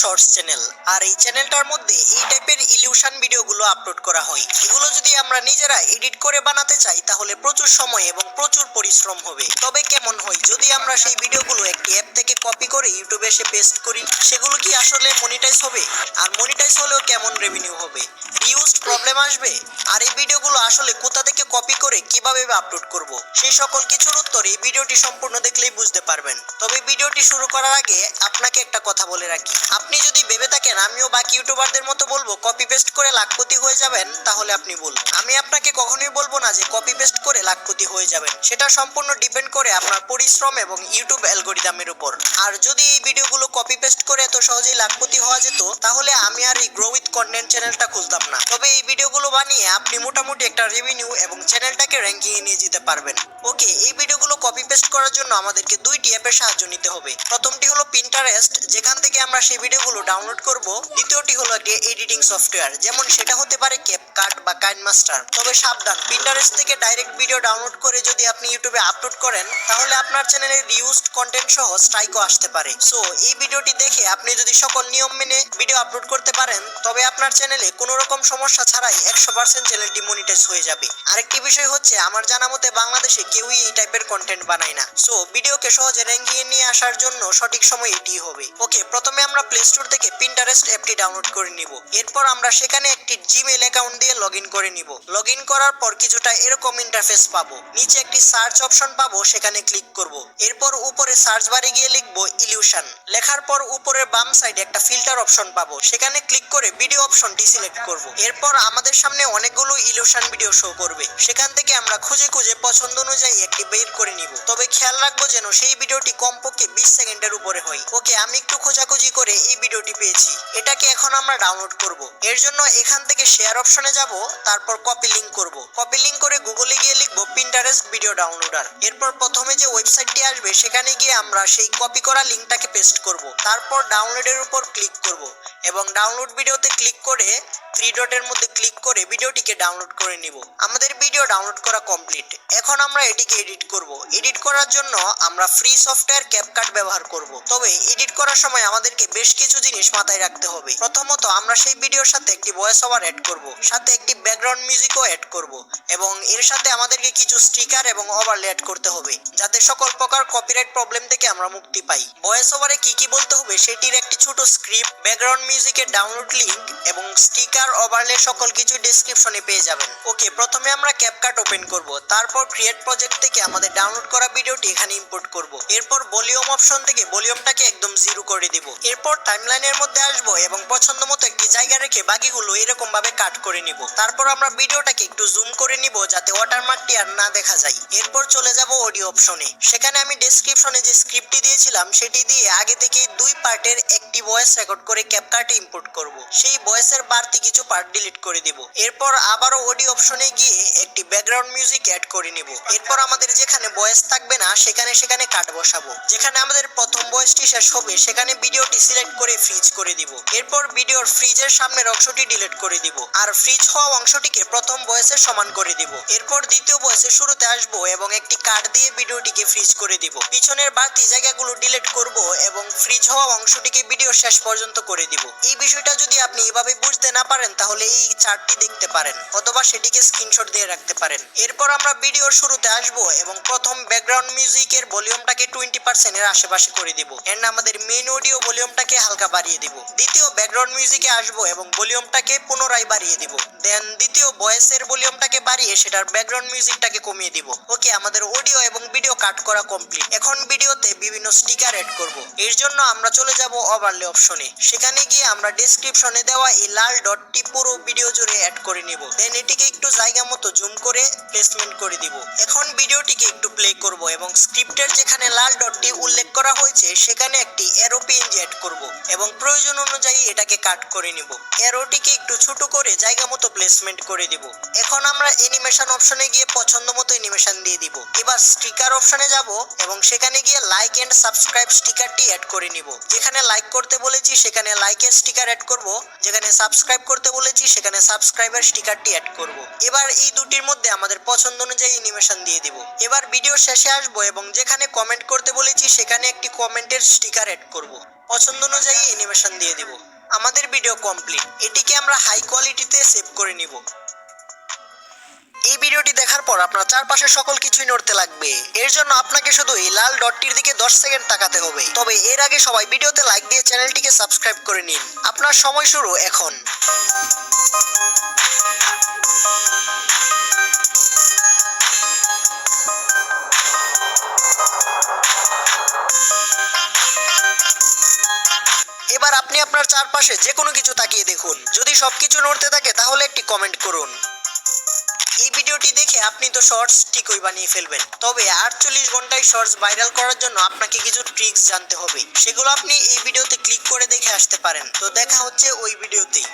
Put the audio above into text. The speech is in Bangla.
শর্টস চ্যানেল, আর এই চ্যানেলটার মধ্যে এই টাইপের ইলিউশন ভিডিওগুলো আপলোড করা হয়। এগুলো যদি আমরা নিজেরা এডিট করে বানাতে চাই তাহলে প্রচুর সময় এবং প্রচুর পরিশ্রম হবে। তবে কেমন হয় যদি আমরা সেই ভিডিওগুলো একটি অ্যাপ থেকে কপি করে ইউটিউবে এসে পেস্ট করি? সেগুলো কি আসলে মনিটাইজ হবে? আর মনিটাইজ হলেও কেমন রেভিনিউ হবে? রিউজড প্রবলেম আসবে? আর এই ভিডিওগুলো আসলে কোথা থেকে কপি করে কিভাবে আপলোড করব, সেই সকল কিছুর উত্তর এই ভিডিওটি সম্পূর্ণ দেখলেই বুঝতে পারবেন। তবে ভিডিওটি শুরু করার আগে আপনাকে একটা কথা বলে রাখি, আপনি যদি ভেবে থাকেন আমিও বাকি ইউটিউবারদের মতো বলবো কপি পেস্ট করে লাখপতি হয়ে যাবেন, তাহলে আপনি ভুল। আমি আপনাকে কখনোই বলবো না যে কপি পেস্ট করে লাখপতি হয়ে যাবেন। সেটা সম্পূর্ণ ডিপেন্ড করে আপনার পরিশ্রম এবং ইউটিউব অ্যালগরিদমের উপর। আর যদি এই ভিডিওগুলো কপি পেস্ট করে এত সহজেই লাখপতি হওয়া যেত, তাহলে আমি আর এই গ্রো উইথ কন্টেন্ট চ্যানেলটা খুলতাম না। তবে এই ভিডিওগুলো বানিয়ে আপনি মোটামুটি একটা রেভিনিউ এবং চ্যানেলটাকে র্যাঙ্কিং এ নিয়ে যেতে পারবেন। ওকে, এই ভিডিওগুলো কপি পেস্ট করার জন্য আমাদেরকে দুইটি অ্যাপের সাহায্য নিতে হবে। প্রথমটি হলো পিন্টারেস্ট, যেখান থেকে আমরা সেই ভিডিওগুলো ডাউনলোড করব। দ্বিতীয়টি হলো একটি এডিটিং সফটওয়্যার, যেমন সেটা হতে পারে ক্যাপকাট বা কাইনমাস্টার। তবে সাবধান, পিন্টারেস্ট থেকে ডাইরেক্ট ভিডিও ডাউনলোড করে যদি আপনি ইউটিউবে আপলোড করেন তাহলে আপনার চ্যানেলে রিউজড কন্টেন্ট সহ স্ট্রাইকও আসতে পারে। সো এই ভিডিওটি দেখে আপনি যদি সকল নিয়ম মেনে ভিডিও আপলোড করতে পারেন তবে আপনার চ্যানেলে কোনো রকম সমস্যা ছাড়াই 100% চ্যানেলটি মনিটাইজ হয়ে যাবে। আরেকটি বিষয় হচ্ছে, আমার জানা মতে বাংলাদেশে কেউই এই টাইপের কন্টেন্ট বানায় না। সো ভিডিওকে সহজে র্যাঙ্কিং এ নিয়ে আসার জন্য সঠিক সময় এটি হবে। ওকে, প্রথমে আমরা প্লে স্টোর থেকে পিন্টারেস্ট অ্যাপটি ডাউনলোড করে নিব। এরপর আমরা সেখানে একটি জিমেইল অ্যাকাউন্ট দিয়ে লগইন করে নিব। লগইন করার পর কিছুটা এরকম ইন্টারফেস পাবো। নিচে একটি সার্চ অপশন পাবো, সেখানে ক্লিক করব। এরপর উপরে সার্চ বারে গিয়ে লিখবো ইলিউশন। লেখার পর উপরের বাম সাইডে একটা ফিল্টার অপশন পাবো, সেখানে ক্লিক করে ভিডিও অপশনটি সিলেক্ট করব। এরপর আমাদের সামনে অনেকগুলো ইলিউশন ভিডিও শো করবে, সেখান থেকে আমরা খুঁজে খুঁজে পছন্দ অনুযায়ী একটি বের করে নিব। তবে খেয়াল রাখবো যেন সেই ভিডিওটি কমপক্ষে 20 সেকেন্ডের উপরে হয়। ওকে, আমি একটু খোঁজাখুঁজি করে এই ভিডিওটি পেয়েছি। এটাকে এখন আমরা ডাউনলোড করব। এর জন্য এখান থেকে শেয়ার অপশনে যাব, তারপর কপি লিংক করব। কপি লিংক করে গুগলে গিয়ে লিখবো পিন্টারেস্ট ভিডিও ডাউনলোডার। এরপর প্রথমে যে ওয়েবসাইটটি আসবে সেখানে গিয়ে আমরা সেই কপি করা লিংকটাকে পেস্ট করব। তারপর ডাউনলোডের উপর ক্লিক করব এবং ডাউনলোড ভিডিওতে ক্লিক করে 3 ডটের মধ্যে ক্লিক করে ভিডিওটিকে ডাউনলোড করে নিব। আমাদের ভিডিও ডাউনলোড করা কমপ্লিট। এখন আমরা এটিকে এডিট করব। এডিট করার জন্য আমরা ফ্রি সফটওয়্যার ক্যাপকাট ব্যবহার করব। তবে এডিট করার সময় আমাদেরকে বেশ কিছু জিনিস মাথায় রাখতে হবে। প্রথমত, আমরা সেই ভিডিওর সাথে একটি ভয়েস ওভার অ্যাড করব, সাথে একটি ব্যাকগ্রাউন্ড মিউজিকও অ্যাড করব এবং এর সাথে আমাদেরকে কিছু স্টিকার এবং ওভারলে অ্যাড করতে হবে, যাতে সকল প্রকার কপিরাইট প্রবলেম থেকে আমরা মুক্তি পাই। ভয়েস ওভারে কি কি বলতে হবে সেটির একটি ছোট স্ক্রিপ্ট, ব্যাকগ্রাউন্ড মিউজিকের ডাউনলোড লিংক এবং স্টিকার ওভারলে সকল কিছু ডেসক্রিপশনে পেয়ে যাবেন। ওকে, প্রথমে আমরা ক্যাপকাট ওপেন করব। তারপর ক্রিয়েট প্রজেক্ট থেকে আমাদের ডাউনলোড করা ভিডিওটি এখানে ইম্পোর্ট করব। এরপর ভলিউম অপশন থেকে ভলিউমটাকে একদম 0 করে দিব। এরপর টাইমলাইনের মধ্যে আসব এবং পছন্দ মতো একটি জায়গা রেখে বাকিগুলো এরকম ভাবে কাট করে নিব। তারপর আমরা ভিডিওটাকে একটু জুম করে নিব যাতে ওয়াটারমার্কটি আর না দেখা যায়। এরপর চলে যাব অডিও অপশনে। সেখানে আমি ডেসক্রিপশনে যে স্ক্রিপ্টটি দিয়েছিলাম সেটি দিয়ে আগে থেকে 2 পার্টের একটি ভয়েস রেকর্ড করে ক্যাপকাটে ইম্পোর্ট করব। সেই ভয়েসের বাড়তি কিছু পার্ট ডিলিট করে দিব। এরপর আবারও অডিও অপশনে গিয়ে একটি ব্যাকগ্রাউন্ড মিউজিক অ্যাড করে নিব। এরপর আমাদের যেখানে ভয়েস থাকবে না সেখানে কাট বসাবো। যেখানে আমাদের প্রথম ভয়েসটি শেষ হবে সেখানে ভিডিওটি সিলেক্ট করে ফ্রিজ করে দিব। এরপর ভিডিওর ফ্রিজের সামনের অংশটি ডিলিট করে দিব আর ফ্রিজ হওয়া অংশটিকে প্রথম ভয়েসের সমান করে দিব। এরপর দ্বিতীয় ভয়েসের শুরুতে আসবো এবং একটি কাট দিয়ে ভিডিওটিকে ফ্রিজ করে দিব। পিছনের বাড়তি জায়গাগুলো ডিলিট করব এবং ফ্রিজ হওয়া অংশটিকে ভিডিও শেষ পর্যন্ত করে দিব। এই বিষয়টা যদি আপনি এভাবে বুঝতে না পারেন তাহলে এই চার্টটি দেখতে পারেন অথবা সেটিকে স্ক্রিনশট দিয়ে রাখতে পারেন। এরপর আমরা ভিডিওর শুরুতে আসবো এবং প্রথম ব্যাকগ্রাউন্ড মিউজিকের ভলিউমটাকে 20% এর আশেপাশে করে দিব এন্ড আমাদের মেইন অডিও ভলিউমটাকে হালকা বাড়িয়ে দিব। দ্বিতীয় ব্যাকগ্রাউন্ড মিউজিকে আসবো এবং ভলিউমটাকে পুনরায় বাড়িয়ে দিব। দেন দ্বিতীয় ভয়েসের ভলিউমটাকে বাড়িয়ে সেটার ব্যাকগ্রাউন্ড মিউজিকটাকে কমিয়ে দিব। ওকে, আমাদের অডিও এবং ভিডিও কাট করা কমপ্লিট। এখন ভিডিওতে বিভিন্ন স্টিকার অ্যাড করব। এর জন্য আমরা চলে যাব ওভারলে অপশনে। সেখানে গিয়ে আমরা ডেসক্রিপশনে দেওয়া এই লাল ডটটি পুরো ভিডিও জুড়ে অ্যাড করে নিব। দেন এটিকে একটু জায়গা মতো জুম করে প্লেসমেন্ট করে দিব। এখন ভিডিওটিকে একটু প্লে করব এবং স্ক্রিপ্টের যেখানে লাল ডটটি উল্লেখ করা হয়েছে সেখানে একটি অ্যারো পিএনজি অ্যাড করব এবং প্রয়োজন অনুযায়ী এটাকে কাট করে নিব। অ্যারোটিকে একটু ছোট করে জায়গা মতো প্লেসমেন্ট করে দিব। এখন আমরা অ্যানিমেশন অপশনে গিয়ে পছন্দ মতো অ্যানিমেশন দিয়ে দিব। এবার স্টিকার অপশনে যাব এবং সেখানে গিয়ে লাইক এন্ড সাবস্ক্রাইব স্টিকারটি অ্যাড করে নিব। যেখানে লাইক করতে বলেছি সেখানে লাইকের স্টিকার অ্যাড করব, যেখানে সাবস্ক্রাইব করতে করতে বলেছি সেখানে সাবস্ক্রাইবার স্টিকারটি অ্যাড করব। এবার এই দুটির মধ্যে আমাদের পছন্দ অনুযায়ী অ্যানিমেশন দিয়ে দিব। এবার ভিডিও শেষে আসবো এবং যেখানে কমেন্ট করতে বলেছি সেখানে একটি কমেন্টের স্টিকার অ্যাড করব। পছন্দ অনুযায়ী অ্যানিমেশন দিয়ে দিব। আমাদের ভিডিও কমপ্লিট। এটিকে আমরা হাই কোয়ালিটিতে সেভ করে নিব। এই ভিডিওটি দেখার পর আপনার চারপাশে সকল কিছুই নড়তে লাগবে। এর জন্য আপনাকে শুধু এই লাল ডটটির দিকে 10 সেকেন্ড তাকাতে হবে। তবে এর আগে সবাই ভিডিওতে লাইক দিয়ে চ্যানেলটিকে সাবস্ক্রাইব করে নিন। আপনার সময় শুরু এখন। এবার আপনি আপনার চারপাশে যে কোনো কিছু তাকিয়ে দেখুন। যদি সবকিছু নড়তে থাকে তাহলে একটি কমেন্ট করুন। এই ভিডিওটি দেখে আপনি তো শর্টস ঠিকই বানিয়ে ফেলবেন। তবে 48 ঘন্টায় শর্টস ভাইরাল করার জন্য আপনাকে কিছু ট্রিক্স জানতে হবে। সেগুলো আপনি এই ভিডিওতে ক্লিক করে দেখে আসতে পারেন। তো দেখা হচ্ছে ওই ভিডিওতেই।